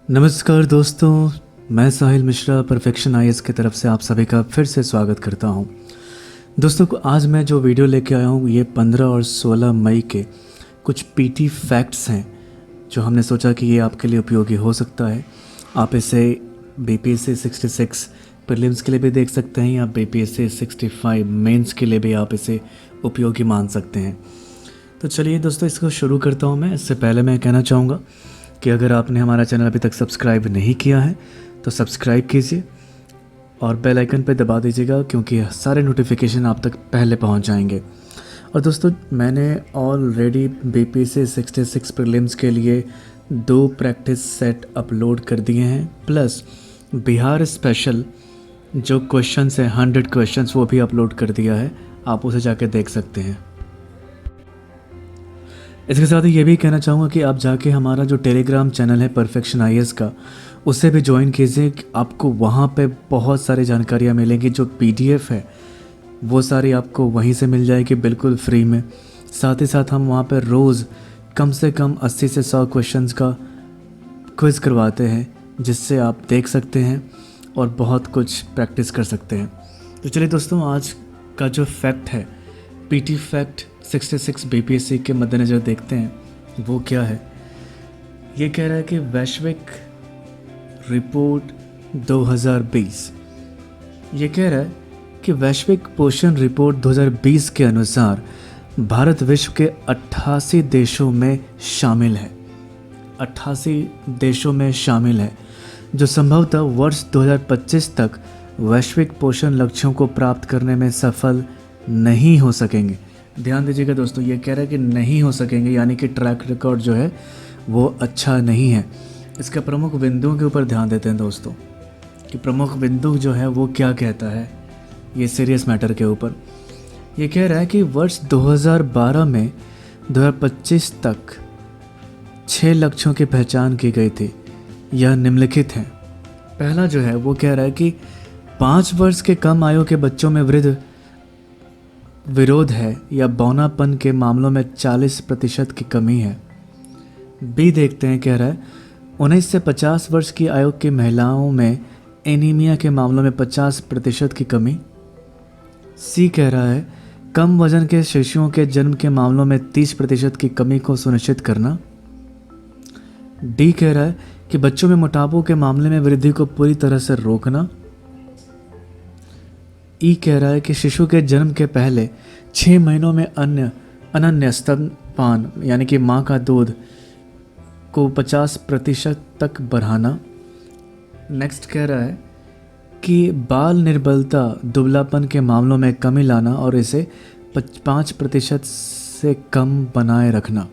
नमस्कार दोस्तों, मैं साहिल मिश्रा परफेक्शन आईएएस की तरफ से आप सभी का फिर से स्वागत करता हूं। दोस्तों आज मैं जो वीडियो लेके आया हूं ये 15 और 16 मई के कुछ पीटी फैक्ट्स हैं जो हमने सोचा कि ये आपके लिए उपयोगी हो सकता है। आप इसे बीपीएससी 66 प्रीलिम्स के लिए भी देख सकते हैं या बीपीएससी 65 मेंस के लिए भी आप इसे उपयोगी मान सकते हैं। तो चलिए दोस्तों इसको शुरू करता हूँ। मैं इससे पहले मैं कहना चाहूँगा कि अगर आपने हमारा चैनल अभी तक सब्सक्राइब नहीं किया है तो सब्सक्राइब कीजिए और बेल आइकन पर दबा दीजिएगा, क्योंकि सारे नोटिफिकेशन आप तक पहले पहुंच जाएंगे। और दोस्तों मैंने ऑलरेडी बीपीएससी 66 प्रीलिम्स के लिए 2 प्रैक्टिस सेट अपलोड कर दिए हैं, प्लस बिहार स्पेशल जो क्वेश्चंस हैं 100 क्वेश्चंस वो भी अपलोड कर दिया है, आप उसे जाके देख सकते हैं। इसके साथ ही ये भी कहना चाहूँगा कि आप जाके हमारा जो टेलीग्राम चैनल है परफेक्शन आईएएस का उसे भी ज्वाइन कीजिए। आपको वहाँ पे बहुत सारी जानकारियाँ मिलेंगी, जो पीडीएफ है वो सारी आपको वहीं से मिल जाएगी बिल्कुल फ्री में। साथ ही साथ हम वहाँ पे रोज़ कम से कम 80 से 100 क्वेश्चंस का क्विज़ करवाते हैं, जिससे आप देख सकते हैं और बहुत कुछ प्रैक्टिस कर सकते हैं। तो चलिए दोस्तों आज का जो फैक्ट है पीटी फैक्ट 66 बीपीएससी के मद्देनज़र देखते हैं वो क्या है। ये कह रहा है कि वैश्विक रिपोर्ट 2020 ये कह रहा है कि वैश्विक पोषण रिपोर्ट 2020 के अनुसार भारत विश्व के 88 देशों में शामिल है। 88 देशों में शामिल है जो संभवतः वर्ष 2025 तक वैश्विक पोषण लक्ष्यों को प्राप्त करने में सफल नहीं हो सकेंगे। ध्यान दीजिएगा दोस्तों, ये कह रहा है कि नहीं हो सकेंगे, यानी कि ट्रैक रिकॉर्ड जो है वो अच्छा नहीं है। इसके प्रमुख बिंदुओं के ऊपर ध्यान देते हैं दोस्तों कि प्रमुख बिंदु जो है वो क्या कहता है ये सीरियस मैटर के ऊपर। ये कह रहा है कि वर्ष 2012 में 2025 तक 6 लक्ष्यों की पहचान की गई थी। यह निम्नलिखित हैं। पहला जो है वो कह रहा है कि 5 वर्ष के कम आयु के बच्चों में वृद्ध विरोध है या बौनापन के मामलों में 40% की कमी है। बी देखते हैं, कह रहा है 19 से 50 वर्ष की आयु की महिलाओं में एनीमिया के मामलों में 50% की कमी। सी कह रहा है कम वजन के शिशुओं के जन्म के मामलों में 30% की कमी को सुनिश्चित करना। डी कह रहा है कि बच्चों में मोटापे के मामले में वृद्धि को पूरी तरह से रोकना। ई कह रहा है कि शिशु के जन्म के पहले 6 महीनों में अनन्य स्तनपान यानी कि माँ का दूध को 50% तक बढ़ाना। नेक्स्ट कह रहा है कि बाल निर्बलता दुबलापन के मामलों में कमी लाना और इसे 5% से कम बनाए रखना।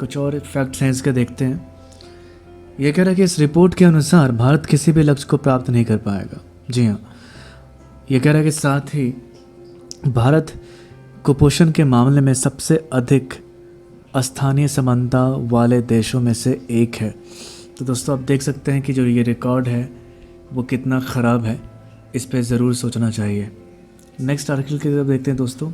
कुछ और फैक्ट्स हैं इसके, देखते हैं। यह कह रहा है कि इस रिपोर्ट के अनुसार भारत किसी भी लक्ष्य को प्राप्त नहीं कर पाएगा। जी हाँ, ये कह रहा है कि साथ ही भारत कुपोषण के मामले में सबसे अधिक स्थानीय समानता वाले देशों में से एक है। तो दोस्तों आप देख सकते हैं कि जो ये रिकॉर्ड है वो कितना ख़राब है, इस पे ज़रूर सोचना चाहिए। नेक्स्ट आर्टिकल की तरफ देखते हैं दोस्तों।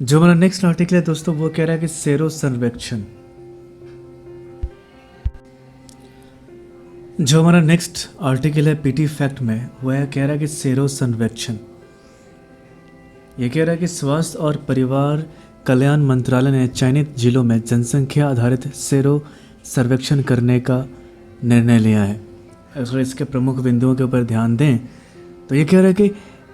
जो हमारा नेक्स्ट आर्टिकल है दोस्तों वो कह रहा है कि सेरो सर्वेक्षण। जो हमारा नेक्स्ट आर्टिकल है पीटी फैक्ट में वह कह रहा है कि सेरो सर्वेक्षण। यह कह रहा है कि स्वास्थ्य और परिवार कल्याण मंत्रालय ने चयनित जिलों में जनसंख्या आधारित सेरो सर्वेक्षण करने का निर्णय लिया है। अगर इसके प्रमुख बिंदुओं के ऊपर ध्यान दें तो ये कह रहा है कि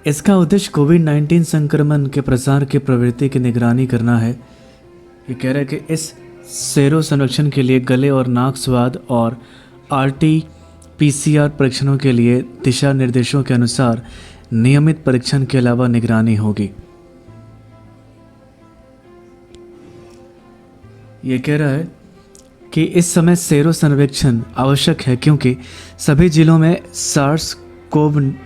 इसका उद्देश्य कोविड-19 संक्रमण के प्रसार की प्रवृत्ति की निगरानी करना है। ये कह रहा है कि इस सेरो सर्वेक्षण के लिए गले और नाक स्वाद और RT-PCR परीक्षणों के लिए दिशा निर्देशों के अनुसार नियमित परीक्षण के अलावा निगरानी होगी। ये कह रहा है कि इस समय सेरो सर्वेक्षण आवश्यक है क्योंकि सभी जिलों में SARS-CoV-2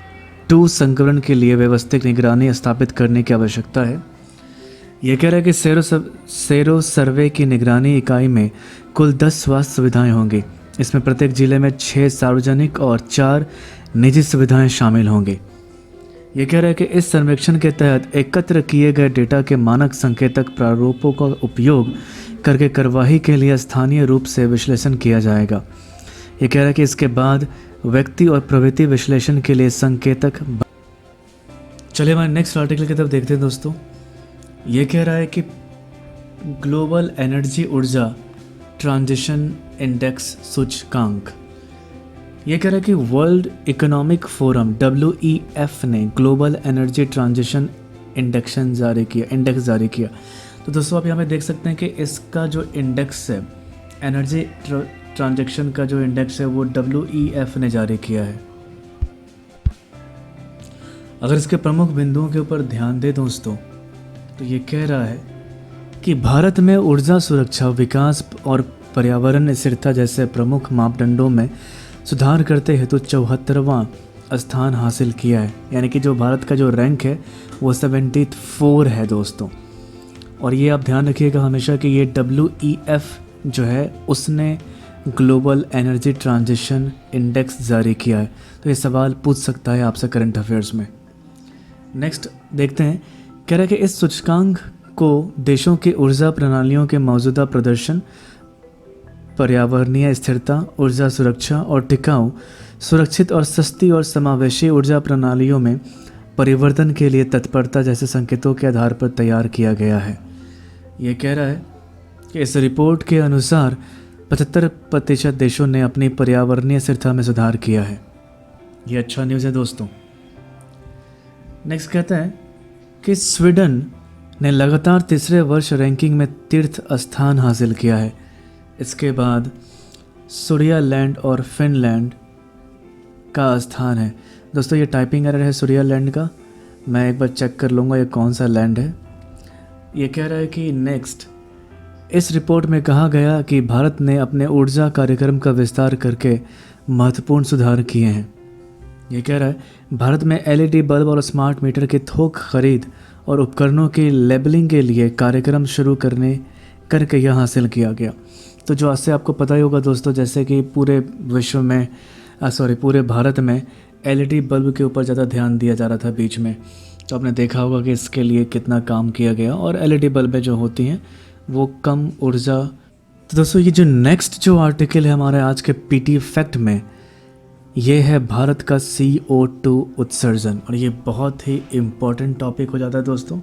संक्रमण के लिए व्यवस्थित निगरानी स्थापित करने की आवश्यकता है। यह कह रहा है कि सेरो सर्वे की निगरानी इकाई में कुल 10 स्वास्थ्य सुविधाएं होंगी। इसमें प्रत्येक जिले में 6 सार्वजनिक और 4 निजी सुविधाएं शामिल होंगी। ये कह रहा है कि इस सर्वेक्षण के तहत एकत्र किए गए डेटा के मानक संकेतक प्रारूपों का उपयोग करके कार्यवाही के लिए स्थानीय रूप से विश्लेषण किया जाएगा। ये कह रहा है कि इसके बाद व्यक्ति और प्रवृत्ति विश्लेषण के लिए संकेतक। चलिए हमारे नेक्स्ट आर्टिकल की तरफ देखते हैं दोस्तों। ये कह रहा है कि ग्लोबल एनर्जी ऊर्जा ट्रांजिशन इंडेक्स सूचकांक, ये कह रहा है कि वर्ल्ड इकोनॉमिक फोरम WEF ने ग्लोबल एनर्जी ट्रांजिशन इंडेक्स जारी किया। तो दोस्तों आप यहाँ पे देख सकते हैं कि इसका जो इंडेक्स है, एनर्जी ट्रांजैक्शन का जो इंडेक्स है वो WEF ने जारी किया है। अगर इसके प्रमुख बिंदुओं के ऊपर ध्यान दें दोस्तों, तो ये कह रहा है कि भारत में ऊर्जा सुरक्षा, विकास और पर्यावरण स्थिरता जैसे प्रमुख मापदंडों में सुधार करते हेतु 74वां स्थान हासिल किया है। यानी कि जो भारत का जो रैंक है वो 74 है दोस्तों। और ये आप ध्यान रखिएगा हमेशा कि ये WEF जो है उसने ग्लोबल एनर्जी ट्रांजिशन इंडेक्स जारी किया है। तो ये सवाल पूछ सकता है आपसे करंट अफेयर्स में। नेक्स्ट देखते हैं, कह रहा है कि इस सूचकांक को देशों की ऊर्जा प्रणालियों के मौजूदा प्रदर्शन, पर्यावरणीय स्थिरता, ऊर्जा सुरक्षा और टिकाऊ, सुरक्षित और सस्ती और समावेशी ऊर्जा प्रणालियों में परिवर्तन के लिए तत्परता जैसे संकेतों के आधार पर तैयार किया गया है। ये कह रहा है कि इस रिपोर्ट के अनुसार 75% देशों ने अपनी पर्यावरणीय स्थिरता में सुधार किया है। ये अच्छा न्यूज़ है दोस्तों। नेक्स्ट कहता है कि स्वीडन ने लगातार तीसरे वर्ष रैंकिंग में तीर्थ स्थान हासिल किया है। इसके बाद स्विट्जरलैंड और फिनलैंड का स्थान है। दोस्तों ये टाइपिंग एरर है स्विट्जरलैंड का, मैं एक बार चेक कर लूँगा ये कौन सा लैंड है। ये कह रहा है कि नेक्स्ट, इस रिपोर्ट में कहा गया कि भारत ने अपने ऊर्जा कार्यक्रम का विस्तार करके महत्वपूर्ण सुधार किए हैं। ये कह रहा है भारत में LED बल्ब और स्मार्ट मीटर के थोक खरीद और उपकरणों की लेबलिंग के लिए कार्यक्रम शुरू करके यह हासिल किया गया। तो जो आज से आपको पता ही होगा दोस्तों, जैसे कि पूरे विश्व में पूरे भारत में LED बल्ब के ऊपर ज़्यादा ध्यान दिया जा रहा था बीच में। तो आपने देखा होगा कि इसके लिए कितना काम किया गया और LED बल्बें जो होती हैं वो कम ऊर्जा। तो दोस्तों ये जो नेक्स्ट जो आर्टिकल है हमारे आज के PT फैक्ट में, ये है भारत का CO2 उत्सर्जन। और ये बहुत ही इम्पोर्टेंट टॉपिक हो जाता है दोस्तों।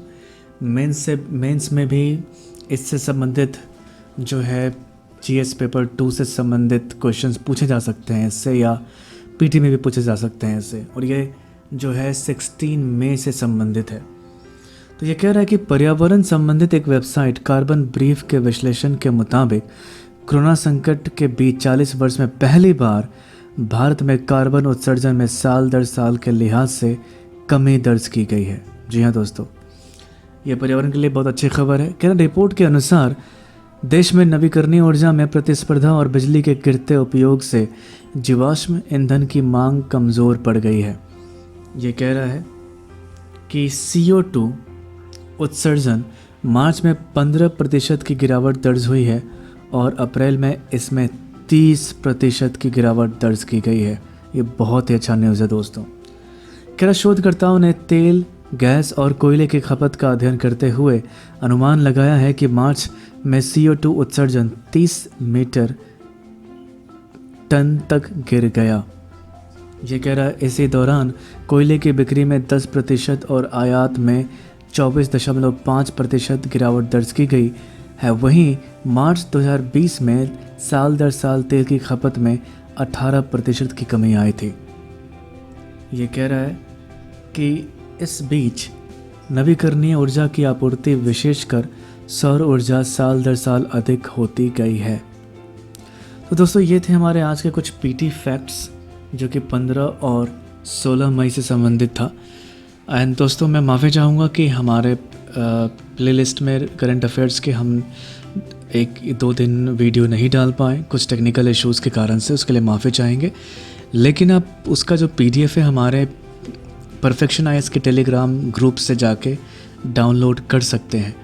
मेंस में भी इससे संबंधित जो है GS पेपर 2 से संबंधित क्वेश्चंस पूछे जा सकते हैं इससे, या PT में भी पूछे जा सकते हैं इससे। और ये जो है 16 मई से संबंधित है। तो ये कह रहा है कि पर्यावरण संबंधित एक वेबसाइट कार्बन ब्रीफ के विश्लेषण के मुताबिक कोरोना संकट के बीच 40 वर्ष में पहली बार भारत में कार्बन उत्सर्जन में साल दर साल के लिहाज से कमी दर्ज की गई है। जी हाँ दोस्तों, ये पर्यावरण के लिए बहुत अच्छी खबर है। कह रहा रिपोर्ट के अनुसार देश में नवीकरणीय ऊर्जा में प्रतिस्पर्धा और बिजली के गिरते उपयोग से जीवाश्म ईंधन की मांग कमज़ोर पड़ गई है। ये कह रहा है कि CO2 उत्सर्जन मार्च में 15% की गिरावट दर्ज हुई है और अप्रैल में इसमें 30% की गिरावट दर्ज की गई है। ये बहुत ही अच्छा न्यूज़ है दोस्तों। कह रहा शोधकर्ताओं ने तेल, गैस और कोयले की खपत का अध्ययन करते हुए अनुमान लगाया है कि मार्च में CO2 उत्सर्जन 30 मीटर टन तक गिर गया। ये कह रहा है इसी दौरान कोयले की बिक्री में 10% और आयात में 24.5% गिरावट दर्ज की गई है। वहीं मार्च 2020 में साल दर साल तेल की खपत में 18% की कमी आई थी। ये कह रहा है कि इस बीच नवीकरणीय ऊर्जा की आपूर्ति विशेषकर सौर ऊर्जा साल दर साल अधिक होती गई है। तो दोस्तों ये थे हमारे आज के कुछ PT फैक्ट्स जो कि 15 और 16 मई से संबंधित था। एंड दोस्तों मैं माफ़ी चाहूँगा कि हमारे प्लेलिस्ट में करंट अफेयर्स के हम 1-2 दिन वीडियो नहीं डाल पाए कुछ टेक्निकल इश्यूज़ के कारण से, उसके लिए माफ़ी चाहेंगे। लेकिन आप उसका जो PDF है हमारे परफेक्शन IAS के टेलीग्राम ग्रुप से जाके डाउनलोड कर सकते हैं।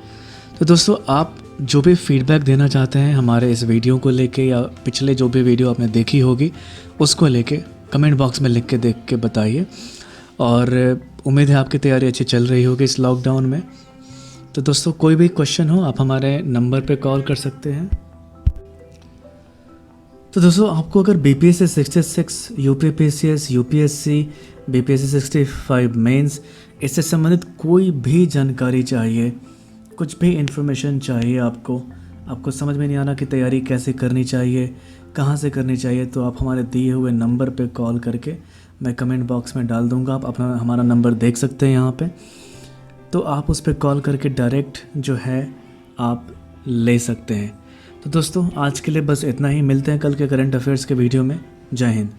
तो दोस्तों आप जो भी फीडबैक देना चाहते हैं हमारे इस वीडियो को लेके या पिछले जो भी वीडियो आपने देखी होगी उसको लेके कमेंट बॉक्स में लिख के देख के बताइए। और उम्मीद है आपकी तैयारी अच्छी चल रही होगी इस लॉकडाउन में। तो दोस्तों कोई भी क्वेश्चन हो आप हमारे नंबर पे कॉल कर सकते हैं। तो दोस्तों आपको अगर BPSC 66, UPPCS, UPSC, BPSC 65 mains इससे संबंधित कोई भी जानकारी चाहिए, कुछ भी इन्फॉर्मेशन चाहिए आपको समझ में नहीं आ रहा कि तैयारी कैसे करनी चाहिए, कहाँ से करनी चाहिए, तो आप हमारे दिए हुए नंबर पे कॉल करके, मैं कमेंट बॉक्स में डाल दूँगा, आप अपना हमारा नंबर देख सकते हैं यहाँ पे, तो आप उस पर कॉल करके डायरेक्ट जो है आप ले सकते हैं। तो दोस्तों आज के लिए बस इतना ही, मिलते हैं कल के करंट अफेयर्स के वीडियो में। जय हिंद।